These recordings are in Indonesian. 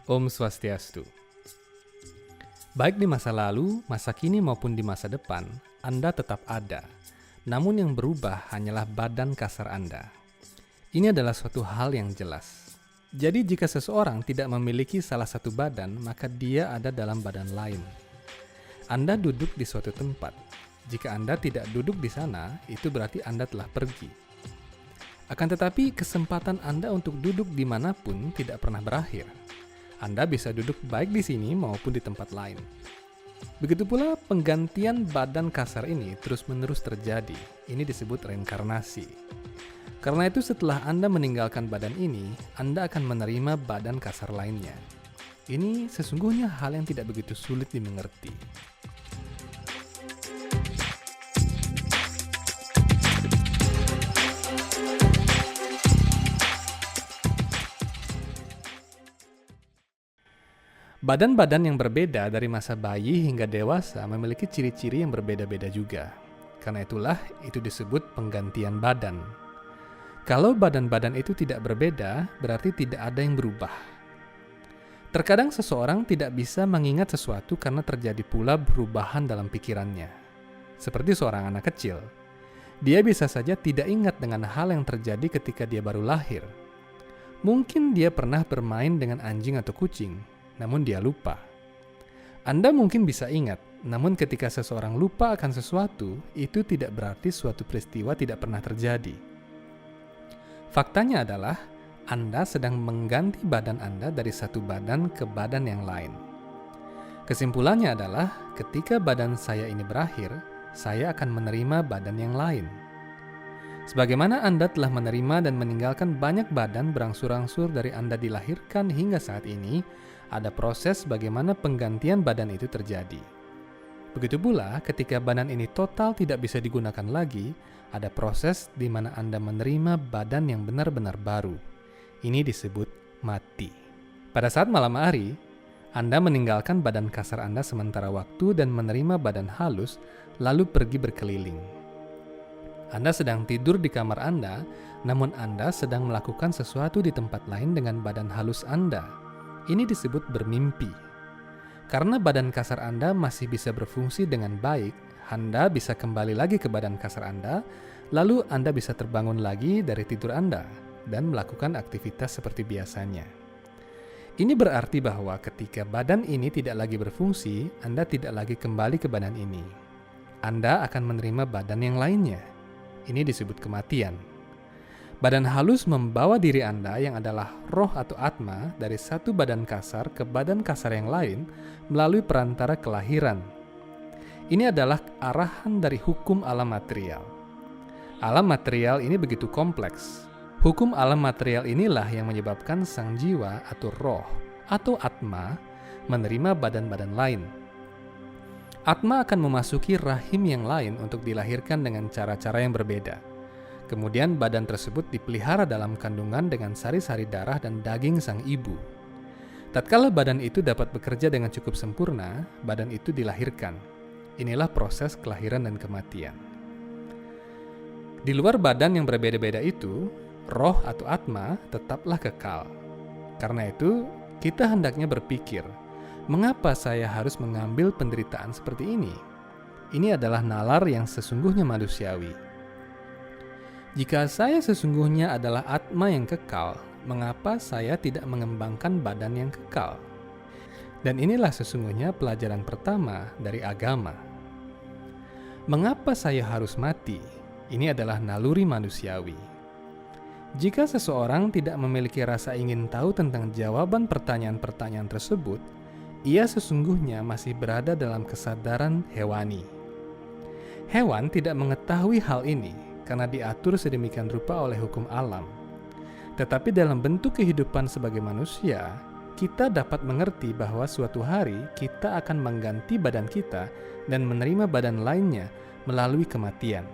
Om Swastiastu. Baik di masa lalu, masa kini maupun di masa depan, Anda tetap ada. Namun yang berubah hanyalah badan kasar Anda. Ini adalah suatu hal yang jelas. Jadi jika seseorang tidak memiliki salah satu badan, maka dia ada dalam badan lain. Anda duduk di suatu tempat. Jika Anda tidak duduk di sana, itu berarti Anda telah pergi. Akan tetapi kesempatan Anda untuk duduk dimanapun tidak pernah berakhir. Anda bisa duduk baik di sini maupun di tempat lain. Begitu pula penggantian badan kasar ini terus-menerus terjadi. Ini disebut reinkarnasi. Karena itu setelah Anda meninggalkan badan ini, Anda akan menerima badan kasar lainnya. Ini sesungguhnya hal yang tidak begitu sulit dimengerti. Badan-badan yang berbeda dari masa bayi hingga dewasa memiliki ciri-ciri yang berbeda-beda juga. Karena itulah itu disebut penggantian badan. Kalau badan-badan itu tidak berbeda, berarti tidak ada yang berubah. Terkadang seseorang tidak bisa mengingat sesuatu karena terjadi pula perubahan dalam pikirannya. Seperti seorang anak kecil. Dia bisa saja tidak ingat dengan hal yang terjadi ketika dia baru lahir. Mungkin dia pernah bermain dengan anjing atau kucing, namun dia lupa. Anda mungkin bisa ingat, namun ketika seseorang lupa akan sesuatu, itu tidak berarti suatu peristiwa tidak pernah terjadi. Faktanya adalah, Anda sedang mengganti badan Anda dari satu badan ke badan yang lain. Kesimpulannya adalah, ketika badan saya ini berakhir, saya akan menerima badan yang lain. Sebagaimana Anda telah menerima dan meninggalkan banyak badan berangsur-angsur dari Anda dilahirkan hingga saat ini, ada proses bagaimana penggantian badan itu terjadi. Begitu pula ketika badan ini total tidak bisa digunakan lagi, ada proses di mana Anda menerima badan yang benar-benar baru. Ini disebut mati. Pada saat malam hari, Anda meninggalkan badan kasar Anda sementara waktu dan menerima badan halus, lalu pergi berkeliling. Anda sedang tidur di kamar Anda, namun Anda sedang melakukan sesuatu di tempat lain dengan badan halus Anda. Ini disebut bermimpi. Karena badan kasar Anda masih bisa berfungsi dengan baik, Anda bisa kembali lagi ke badan kasar Anda, lalu Anda bisa terbangun lagi dari tidur Anda dan melakukan aktivitas seperti biasanya. Ini berarti bahwa ketika badan ini tidak lagi berfungsi, Anda tidak lagi kembali ke badan ini. Anda akan menerima badan yang lainnya. Ini disebut kematian. Badan halus membawa diri Anda yang adalah roh atau atma dari satu badan kasar ke badan kasar yang lain melalui perantara kelahiran. Ini adalah arahan dari hukum alam material. Alam material ini begitu kompleks. Hukum alam material inilah yang menyebabkan sang jiwa atau roh atau atma menerima badan-badan lain. Atma akan memasuki rahim yang lain untuk dilahirkan dengan cara-cara yang berbeda. Kemudian badan tersebut dipelihara dalam kandungan dengan sari-sari darah dan daging sang ibu. Tatkala badan itu dapat bekerja dengan cukup sempurna, badan itu dilahirkan. Inilah proses kelahiran dan kematian. Di luar badan yang berbeda-beda itu, roh atau atma tetaplah kekal. Karena itu, kita hendaknya berpikir, mengapa saya harus mengambil penderitaan seperti ini? Ini adalah nalar yang sesungguhnya manusiawi. Jika saya sesungguhnya adalah atma yang kekal, mengapa saya tidak mengembangkan badan yang kekal? Dan inilah sesungguhnya pelajaran pertama dari agama. Mengapa saya harus mati? Ini adalah naluri manusiawi. Jika seseorang tidak memiliki rasa ingin tahu tentang jawaban pertanyaan-pertanyaan tersebut, ia sesungguhnya masih berada dalam kesadaran hewani. Hewan tidak mengetahui hal ini, karena diatur sedemikian rupa oleh hukum alam. Tetapi dalam bentuk kehidupan sebagai manusia, kita dapat mengerti bahwa suatu hari kita akan mengganti badan kita dan menerima badan lainnya melalui kematian.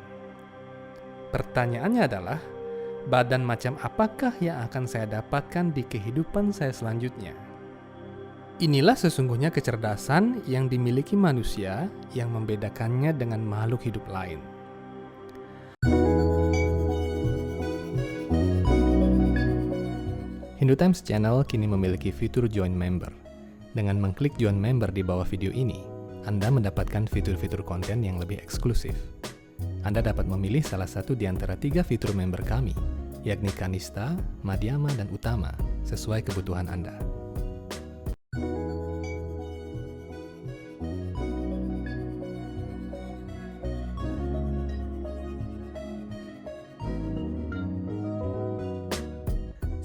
Pertanyaannya adalah, badan macam apakah yang akan saya dapatkan di kehidupan saya selanjutnya? Inilah sesungguhnya kecerdasan yang dimiliki manusia yang membedakannya dengan makhluk hidup lain. Hindu Times Channel kini memiliki fitur Join Member. Dengan mengklik Join Member di bawah video ini, Anda mendapatkan fitur-fitur konten yang lebih eksklusif. Anda dapat memilih salah satu di antara 3 fitur member kami, yakni Kanista, Madhyama, dan Utama, sesuai kebutuhan Anda.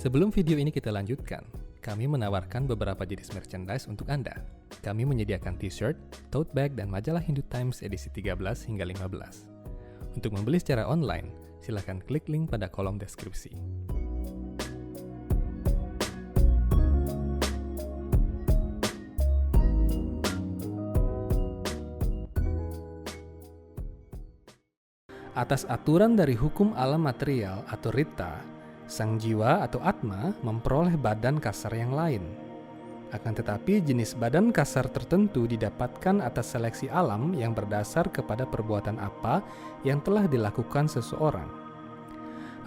Sebelum video ini kita lanjutkan, kami menawarkan beberapa jenis merchandise untuk Anda. Kami menyediakan t-shirt, tote bag, dan majalah Hindu Times edisi 13 hingga 15. Untuk membeli secara online, silakan klik link pada kolom deskripsi. Atas aturan dari hukum alam material atau Rita, sang jiwa atau Atma memperoleh badan kasar yang lain. Akan tetapi jenis badan kasar tertentu didapatkan atas seleksi alam yang berdasar kepada perbuatan apa yang telah dilakukan seseorang.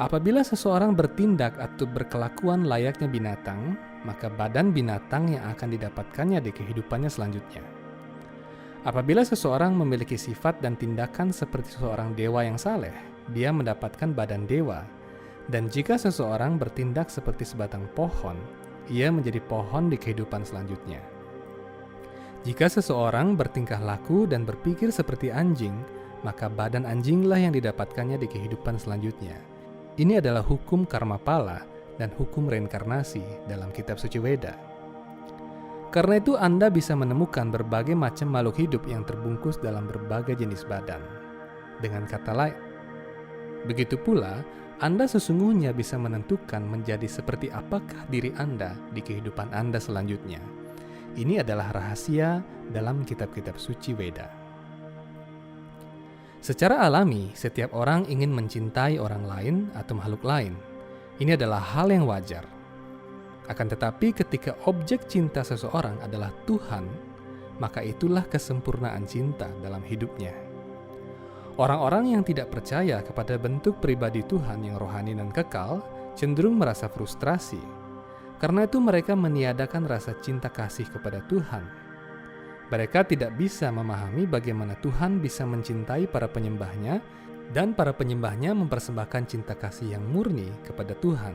Apabila seseorang bertindak atau berkelakuan layaknya binatang, maka badan binatang yang akan didapatkannya di kehidupannya selanjutnya. Apabila seseorang memiliki sifat dan tindakan seperti seorang dewa yang saleh, dia mendapatkan badan dewa. Dan jika seseorang bertindak seperti sebatang pohon, ia menjadi pohon di kehidupan selanjutnya. Jika seseorang bertingkah laku dan berpikir seperti anjing, maka badan anjinglah yang didapatkannya di kehidupan selanjutnya. Ini adalah hukum karma pala dan hukum reinkarnasi dalam kitab suci Weda. Karena itu Anda bisa menemukan berbagai macam makhluk hidup yang terbungkus dalam berbagai jenis badan. Dengan kata lain, begitu pula, Anda sesungguhnya bisa menentukan menjadi seperti apakah diri Anda di kehidupan Anda selanjutnya. Ini adalah rahasia dalam kitab-kitab suci Weda. Secara alami, setiap orang ingin mencintai orang lain atau makhluk lain. Ini adalah hal yang wajar. Akan tetapi ketika objek cinta seseorang adalah Tuhan, maka itulah kesempurnaan cinta dalam hidupnya. Orang-orang yang tidak percaya kepada bentuk pribadi Tuhan yang rohani dan kekal cenderung merasa frustrasi. Karena itu mereka meniadakan rasa cinta kasih kepada Tuhan. Mereka tidak bisa memahami bagaimana Tuhan bisa mencintai para penyembahnya dan para penyembahnya mempersembahkan cinta kasih yang murni kepada Tuhan.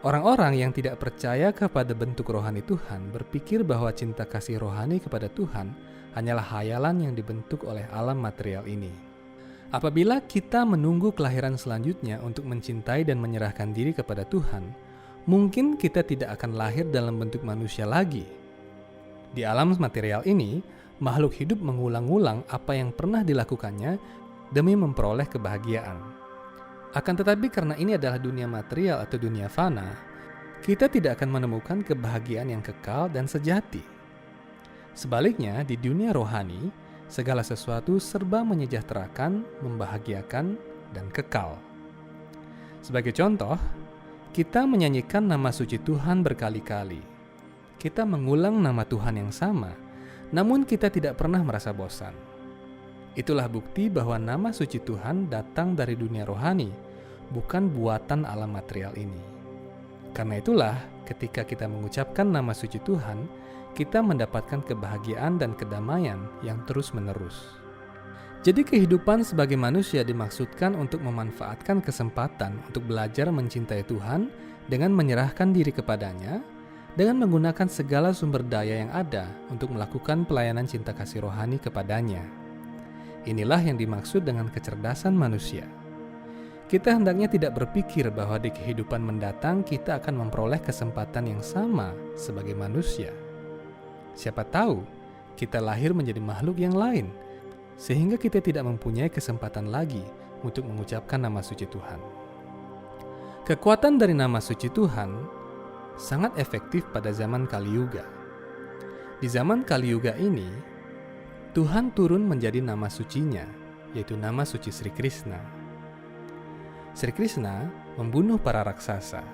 Orang-orang yang tidak percaya kepada bentuk rohani Tuhan berpikir bahwa cinta kasih rohani kepada Tuhan hanyalah hayalan yang dibentuk oleh alam material ini. Apabila kita menunggu kelahiran selanjutnya untuk mencintai dan menyerahkan diri kepada Tuhan, mungkin kita tidak akan lahir dalam bentuk manusia lagi. Di alam material ini, makhluk hidup mengulang-ulang apa yang pernah dilakukannya demi memperoleh kebahagiaan. Akan tetapi karena ini adalah dunia material atau dunia fana, kita tidak akan menemukan kebahagiaan yang kekal dan sejati. Sebaliknya, di dunia rohani, segala sesuatu serba menyejahterakan, membahagiakan, dan kekal. Sebagai contoh, kita menyanyikan nama suci Tuhan berkali-kali. Kita mengulang nama Tuhan yang sama, namun kita tidak pernah merasa bosan. Itulah bukti bahwa nama suci Tuhan datang dari dunia rohani, bukan buatan alam material ini. Karena itulah, ketika kita mengucapkan nama suci Tuhan, kita mendapatkan kebahagiaan dan kedamaian yang terus-menerus. Jadi kehidupan sebagai manusia dimaksudkan untuk memanfaatkan kesempatan untuk belajar mencintai Tuhan dengan menyerahkan diri kepadanya, dengan menggunakan segala sumber daya yang ada untuk melakukan pelayanan cinta kasih rohani kepadanya. Inilah yang dimaksud dengan kecerdasan manusia. Kita hendaknya tidak berpikir bahwa di kehidupan mendatang kita akan memperoleh kesempatan yang sama sebagai manusia. Siapa tahu, kita lahir menjadi makhluk yang lain, sehingga kita tidak mempunyai kesempatan lagi untuk mengucapkan nama suci Tuhan. Kekuatan dari nama suci Tuhan sangat efektif pada zaman Kali Yuga. Di zaman Kali Yuga ini, Tuhan turun menjadi nama sucinya, yaitu nama suci Sri Krishna. Sri Krishna membunuh para raksasa.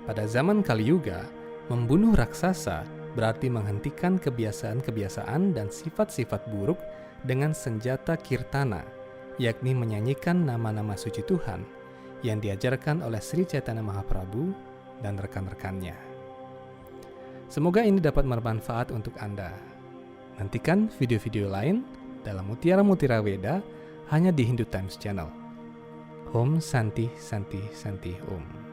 Pada zaman Kali Yuga, membunuh raksasa berarti menghentikan kebiasaan-kebiasaan dan sifat-sifat buruk dengan senjata kirtana, yakni menyanyikan nama-nama suci Tuhan yang diajarkan oleh Sri Chaitanya Mahaprabhu dan rekan-rekannya. Semoga ini dapat bermanfaat untuk Anda. Nantikan video-video lain dalam Mutiara Mutiara Weda hanya di Hindu Times Channel. Om Santi Santi Santi Om.